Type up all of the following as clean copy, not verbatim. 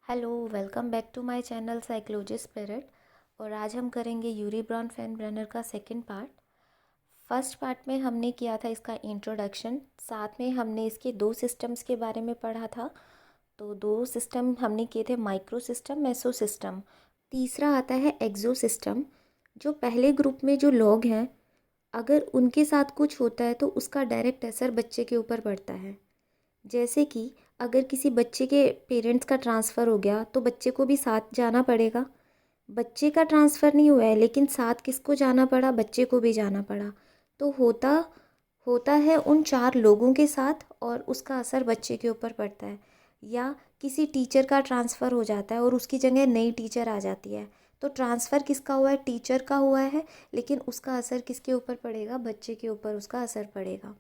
Hello, welcome back to my channel psychology spirit. और आज हम करेंगे यूरी ब्रॉन फेनब्रेनर का सेकंड पार्ट। फर्स्ट पार्ट में हमने किया था इसका इंट्रोडक्शन, साथ में हमने इसके दो सिस्टम्स के बारे में पढ़ा था। तो दो सिस्टम हमने किए थे, माइक्रो सिस्टम, मेसो सिस्टम। तीसरा आता है एक्सो सिस्टम। जो पहले ग्रुप में जो लोग हैं, अगर उनके साथ कुछ होता है तो उसका डायरेक्ट असर बच्चे के ऊपर पड़ता है। जैसे कि अगर किसी बच्चे के पेरेंट्स का ट्रांसफ़र हो गया तो बच्चे को भी साथ जाना पड़ेगा। बच्चे का ट्रांसफ़र नहीं हुआ है लेकिन साथ किसको जाना पड़ा, बच्चे को भी जाना पड़ा। तो होता होता है उन चार लोगों के साथ और उसका असर बच्चे के ऊपर पड़ता है। या किसी टीचर का ट्रांसफ़र हो जाता है और उसकी जगह नई टीचर आ जाती है। तो ट्रांसफ़र किसका हुआ है, टीचर का हुआ है, लेकिन उसका असर किसके ऊपर पड़ेगा, बच्चे के ऊपर उसका असर पड़ेगा।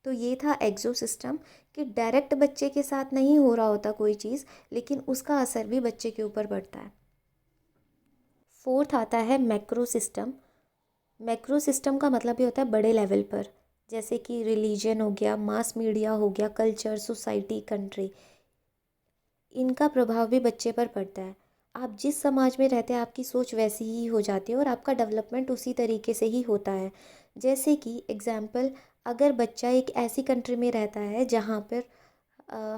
तो ये था एक्सो सिस्टम, कि डायरेक्ट बच्चे के साथ नहीं हो रहा होता कोई चीज़, लेकिन उसका असर भी बच्चे के ऊपर पड़ता है। फोर्थ आता है मैक्रो सिस्टम। मैक्रो सिस्टम का मतलब ये होता है बड़े लेवल पर, जैसे कि रिलीजन हो गया, मास मीडिया हो गया, कल्चर, सोसाइटी, कंट्री। इनका प्रभाव भी बच्चे पर पड़ता है। आप जिस समाज में रहते हैं आपकी सोच वैसी ही हो जाती है और आपका डेवलपमेंट उसी तरीके से ही होता है। जैसे कि एग्ज़ाम्पल, अगर बच्चा एक ऐसी कंट्री में रहता है जहाँ पर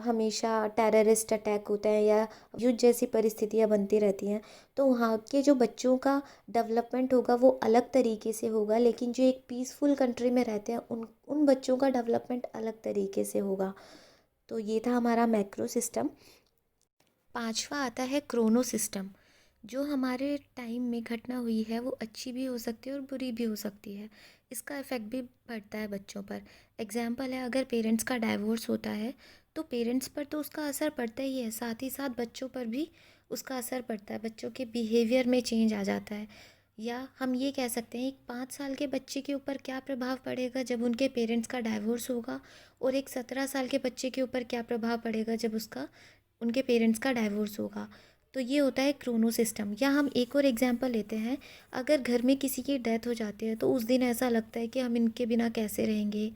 हमेशा टेररिस्ट अटैक होते हैं या युद्ध जैसी परिस्थितियाँ बनती रहती हैं, तो वहाँ के जो बच्चों का डेवलपमेंट होगा वो अलग तरीके से होगा, लेकिन जो एक पीसफुल कंट्री में रहते हैं उन उन बच्चों का डेवलपमेंट अलग तरीके से होगा। तो ये था हमारा मैक्रो सिस्टम। पांचवा आता है क्रोनो सिस्टम। जो हमारे टाइम में घटना हुई है वो अच्छी भी हो सकती है और बुरी भी हो सकती है। इसका इफ़ेक्ट भी पड़ता है बच्चों पर। एग्जाम्पल है, अगर पेरेंट्स का डाइवोर्स होता है तो पेरेंट्स पर तो उसका असर पड़ता ही है, साथ ही साथ बच्चों पर भी उसका असर पड़ता है। बच्चों के बिहेवियर में चेंज आ जाता है। या हम ये कह सकते हैं, एक 5 साल के बच्चे के ऊपर क्या प्रभाव पड़ेगा जब उनके पेरेंट्स का डाइवोर्स होगा, और एक 17 साल के बच्चे के ऊपर क्या प्रभाव पड़ेगा जब उसका उनके पेरेंट्स का डाइवोर्स होगा। तो ये होता है क्रोनो सिस्टम। या हम एक और एग्जांपल लेते हैं, अगर घर में किसी की डेथ हो जाती है तो उस दिन ऐसा लगता है कि हम इनके बिना कैसे रहेंगे,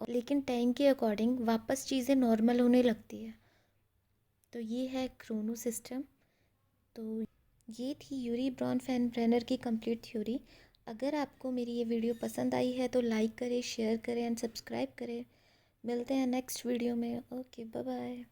लेकिन टाइम के अकॉर्डिंग वापस चीज़ें नॉर्मल होने लगती है। तो ये है क्रोनो सिस्टम। तो ये थी यूरी ब्रॉन फेनब्रेनर की कंप्लीट थ्योरी। अगर आपको मेरी ये वीडियो पसंद आई है तो लाइक करें, शेयर करें एंड सब्सक्राइब करें। मिलते हैं नेक्स्ट वीडियो में। Okay, bye bye.